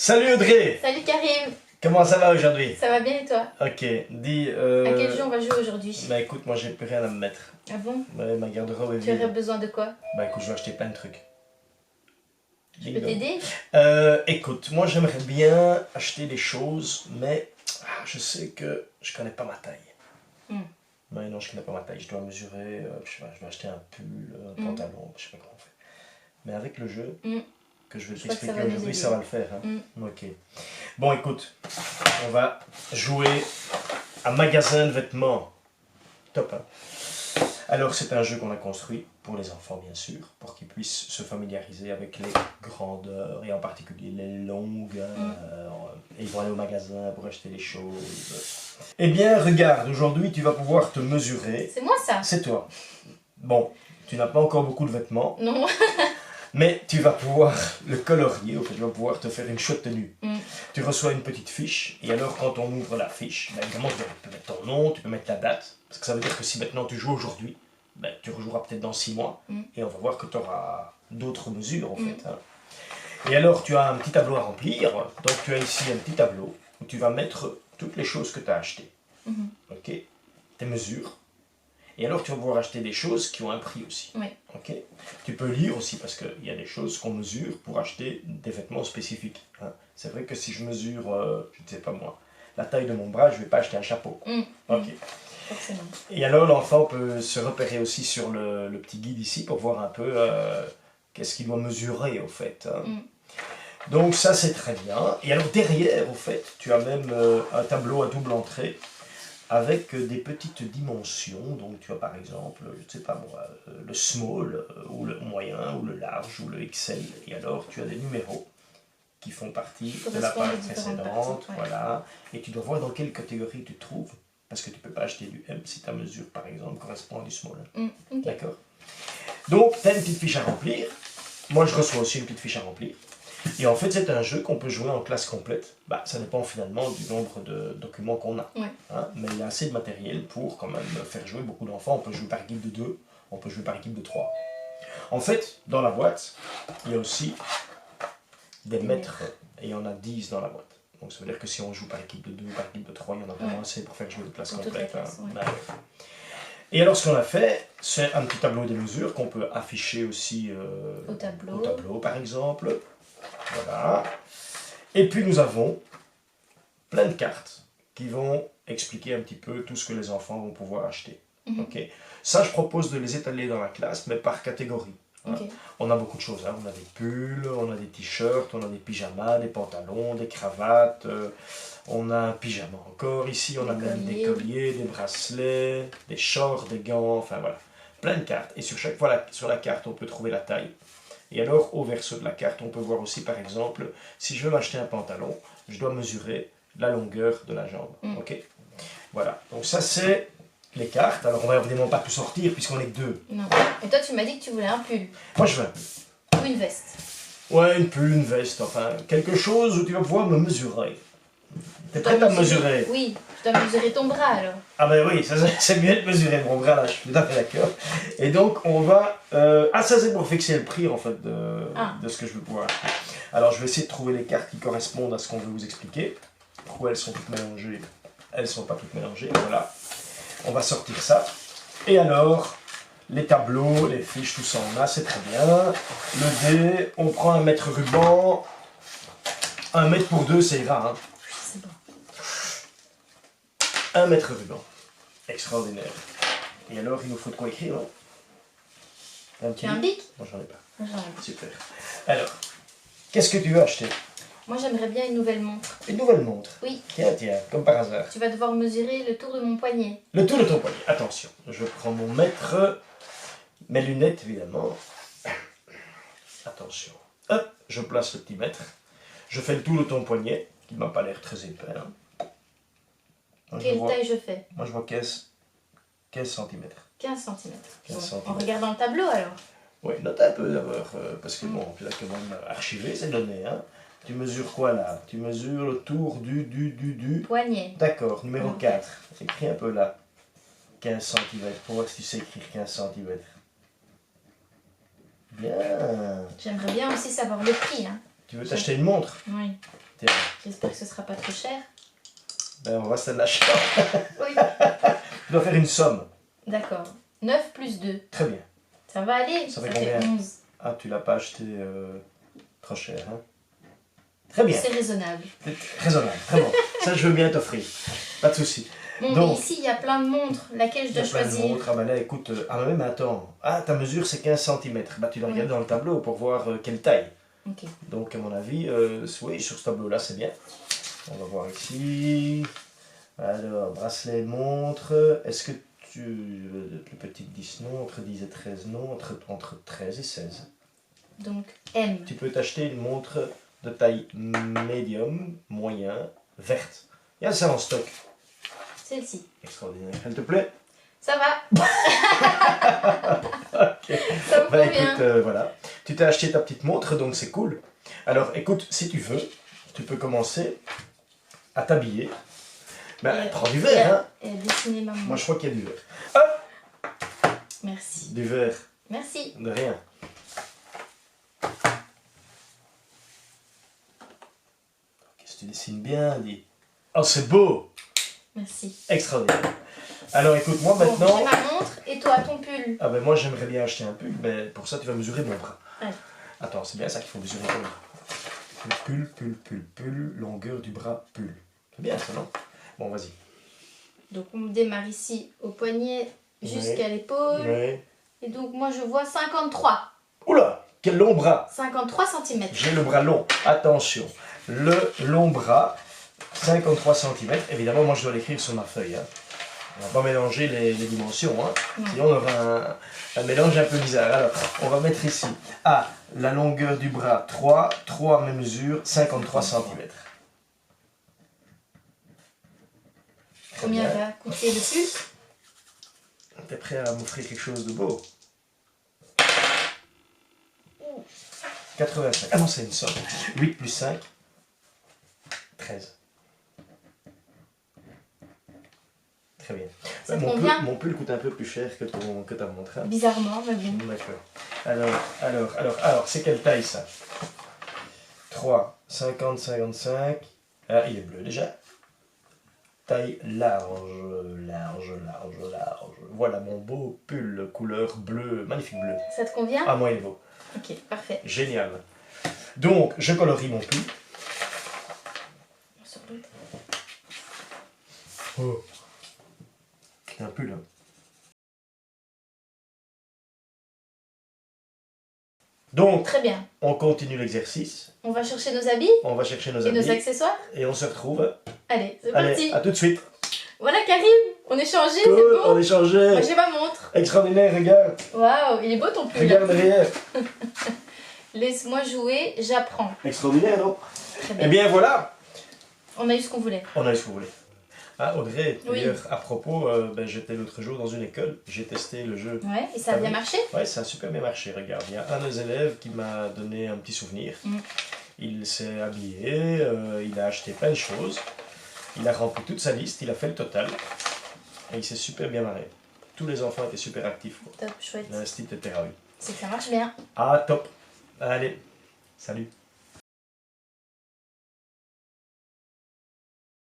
Salut Audrey! Salut Karim! Comment ça va aujourd'hui? Ça va bien et toi? Ok, dis... À quel jeu on va jouer aujourd'hui? Bah écoute, moi j'ai plus rien à me mettre. Ah bon? Ouais, ma garde-robe est Tu vide. aurais besoin de quoi? Bah écoute, je vais acheter plein de trucs. Je peux t'aider? Écoute, moi j'aimerais bien acheter des choses, mais je sais que je connais pas ma taille. Ouais, non, je connais pas ma taille. Je dois mesurer, je sais pas, je vais acheter un pull, un pantalon, je sais pas comment on fait. Mais avec le jeu que je vais Je crois que ça t'expliquer va nous aujourd'hui, aider. ça va le faire. Hein. Ok. Bon, écoute, on va jouer à magasin de vêtements. Top, hein. Alors, c'est un jeu qu'on a construit pour les enfants, bien sûr, pour qu'ils puissent se familiariser avec les grandeurs et en particulier les longueurs. Et ils vont aller au magasin pour acheter les choses. Eh bien, regarde, aujourd'hui, tu vas pouvoir te mesurer. C'est moi ça? C'est toi. Bon, tu n'as pas encore beaucoup de vêtements, Non. mais tu vas pouvoir le colorier, au fait, tu vas pouvoir te faire une chouette tenue. Tu reçois une petite fiche, et alors quand on ouvre la fiche, ben, évidemment tu peux mettre ton nom, tu peux mettre la date, parce que ça veut dire que si maintenant tu joues aujourd'hui, ben, tu rejoueras peut-être dans 6 mois, et on va voir que tu auras d'autres mesures en fait. Hein. Et alors tu as un petit tableau à remplir, donc tu as ici un petit tableau où tu vas mettre toutes les choses que tu as achetées. Ok, tes mesures. Et alors tu vas pouvoir acheter des choses qui ont un prix aussi. Oui. Okay. Tu peux lire aussi parce qu'il y a des choses qu'on mesure pour acheter des vêtements spécifiques. Hein. C'est vrai que si je mesure, je ne sais pas moi, la taille de mon bras, je ne vais pas acheter un chapeau. Ok. Forcément. Et alors l'enfant peut se repérer aussi sur le petit guide ici pour voir un peu qu'est-ce qu'il doit mesurer au fait. Hein. Donc ça c'est très bien. Et alors derrière au fait, tu as même un tableau à double entrée avec des petites dimensions. Donc tu as par exemple, je ne sais pas moi, le small, ou le moyen, ou le large, ou le XL. Et alors tu as des numéros qui font partie de la page précédente. Voilà. Et tu dois voir dans quelle catégorie tu te trouves. Parce que tu ne peux pas acheter du M si ta mesure, par exemple, correspond à du small. Okay. D'accord. Donc, tu as une petite fiche à remplir. Moi, je reçois aussi une petite fiche à remplir. Et en fait, c'est un jeu qu'on peut jouer en classe complète. Bah, ça dépend finalement du nombre de documents qu'on a. Hein, mais il y a assez de matériel pour quand même faire jouer beaucoup d'enfants. On peut jouer par équipe de 2, on peut jouer par équipe de 3. En fait, dans la boîte, il y a aussi des mètres. Et il y en a 10 dans la boîte. Donc ça veut dire que si on joue par équipe de 2, par équipe de 3, il y en a vraiment assez pour faire jouer une classe complète. Bah, ouais. Et alors ce qu'on a fait, c'est un petit tableau des mesures qu'on peut afficher aussi au tableau, par exemple. Voilà. Et puis nous avons plein de cartes qui vont expliquer un petit peu tout ce que les enfants vont pouvoir acheter. Okay. Ça, je propose de les étaler dans la classe, mais par catégorie. Hein. On a beaucoup de choses, hein. On a des pulls, on a des t-shirts, on a des pyjamas, des pantalons, des cravates, on a un pyjama encore ici, on a même des colliers, des bracelets, des shorts, des gants, enfin voilà, plein de cartes. Et sur chaque fois, sur la carte, on peut trouver la taille. Et alors, au verso de la carte, on peut voir aussi, par exemple, si je veux m'acheter un pantalon, je dois mesurer la longueur de la jambe. Ok. Voilà, donc ça c'est les cartes. Alors on va évidemment pas tout sortir puisqu'on est que 2. Non. Et toi tu m'as dit que tu voulais un pull. Moi je veux un pull. Ou une veste. Ouais, une pull, une veste, enfin quelque chose où tu vas pouvoir me mesurer. T'es prête à me mesurer? Oui, je dois mesurer ton bras alors. Ah ben oui, c'est mieux de mesurer mon bras là, je suis tout à fait d'accord. Et donc on va... ça c'est pour fixer le prix en fait de ce que je veux pouvoir acheter. Alors je vais essayer de trouver les cartes qui correspondent à ce qu'on veut vous expliquer. Pourquoi elles sont toutes mélangées? Elles ne sont pas toutes mélangées, voilà. On va sortir ça. Et alors, les tableaux, les fiches, tout ça on a, c'est très bien. Le dé, on prend un mètre ruban. 1 mètre pour 2, c'est ira. Hein. C'est bon. 1 mètre ruban. Extraordinaire. Et alors, il nous faut de quoi écrire, non? Tu as un bic? Moi, j'en ai pas. Moi, j'en ai pas. Super. Alors, qu'est-ce que tu veux acheter? Moi, j'aimerais bien une nouvelle montre. Une nouvelle montre? Oui. Tiens, comme par hasard. Tu vas devoir mesurer le tour de mon poignet. Le tour de ton poignet. Attention, je prends mon mètre, mes lunettes évidemment. Attention. Hop, je place le petit mètre. Je fais le tour de ton poignet, qui ne m'a pas l'air très épais. Hein. Quelle taille je fais? Moi je vois 15 cm. 15 cm. 15 cm. En regardant le tableau alors? Oui, note un peu d'abord, parce que bon, tu l'as quand même archivé, c'est donné. Hein. Tu mesures quoi là? Tu mesures le tour du... Poignet. D'accord, numéro 4. Écris un peu là. 15 cm, pour voir si tu sais écrire 15 cm. Bien. J'aimerais bien aussi savoir le prix. Hein. Tu veux t'acheter une montre? Oui. Tiens, J'espère que ce sera pas trop cher. ben on va se lâcher. Oui. Tu dois faire une somme. D'accord. 9 plus 2. Très bien. Ça va aller. Ça fait combien? 11. Ah, tu l'as pas acheté trop cher, hein? Très bien. C'est raisonnable. C'est raisonnable, très bon. Ça, je veux bien t'offrir. Pas de souci. Bon, Donc, mais ici, il y a plein de montres. Laquelle je il y dois a plein de choisir? montres. Ah, ben là, écoute. Ah, mais attends. Ah, ta mesure, c'est 15 cm. Bah, tu dois regarder dans le tableau pour voir quelle taille. Ok. Donc, à mon avis, oui, sur ce tableau-là, c'est bien. On va voir ici. Alors, bracelet, montre. Est-ce que tu veux de plus petites 10 non, entre 10 et 13 non, entre 13 et 16. Donc, M. Tu peux t'acheter une montre de taille médium, moyen, verte. Il y a ça en stock. Celle-ci. Extraordinaire. Elle te plaît? Ça va. Ok. Ça me Bah convient. écoute, voilà. Tu t'es acheté ta petite montre, donc c'est cool. Alors écoute, si tu veux, tu peux commencer à t'habiller. Ben, prends du verre, hein. Et dessiner ma Moi montre. je crois qu'il y a du verre. Hop, Merci. du verre, Merci. de rien. Qu'est-ce que tu dessines bien, dis. Oh, c'est beau. Merci. Extraordinaire. Alors écoute, moi Bon, maintenant... j'ai ma montre et toi ton pull. Ah ben moi j'aimerais bien acheter un pull, mais pour ça tu vas mesurer mon bras. Ouais. Attends, c'est bien ça qu'il faut mesurer ton bras. Pull, longueur du bras, pull. C'est bien ça, non? Bon, vas-y. Donc on démarre ici au poignet jusqu'à l'épaule. Ouais. Et donc moi je vois 53. Oula, quel long bras! 53 cm. J'ai le bras long. Attention, le long bras, 53 cm. Évidemment, moi je dois l'écrire sur ma feuille. Hein. On va pas mélanger les dimensions, hein. Sinon on aura un mélange un peu bizarre. Alors, on va mettre ici, la longueur du bras, 3 même mesure, 53 cm. Combien va coûter le pull? T'es prêt à m'offrir quelque chose de beau? 85. Ah non, c'est une somme. 8 plus 5, 13. Très bien. Ça te convient? Mon pull coûte un peu plus cher que ta montre. Hein. Bizarrement, mais bon. D'accord. Alors, c'est quelle taille ça? 3, 50, 55. Ah, il est bleu déjà. Taille large. Voilà mon beau pull couleur bleu, magnifique bleu. Ça te convient? Ah, moi il est beau. Ok, parfait. Génial. Donc, je colorie mon pull. Sur l'autre. Oh. C'est un pull, hein. Donc, Très bien. on continue l'exercice. On va chercher nos habits On va chercher nos et nos habits. accessoires. Et on se retrouve. Allez, c'est Allez, parti. à tout de suite. Voilà Karim, on est changé, c'est Cool, beau. on est changé. Moi j'ai ma montre. Extraordinaire, regarde. Waouh, il est beau ton pull. Regarde derrière. Laisse-moi jouer, j'apprends. Extraordinaire, non? Très Eh bien. bien, voilà. On a eu ce qu'on voulait. On a eu ce que vous voulez. Ah, Audrey, Oui. d'ailleurs, à propos, j'étais l'autre jour dans une école, j'ai testé le jeu. Ouais, et ça a Ah bien oui. marché? Ouais, ça a super bien marché, regarde. Il y a un de nos élèves qui m'a donné un petit souvenir. Il s'est habillé, il a acheté plein de choses. Il a rempli toute sa liste, il a fait le total. Et il s'est super bien marré. Tous les enfants étaient super actifs. Top, chouette. L'institut était ravi. C'est que ça marche bien. Ah, top. Allez, salut.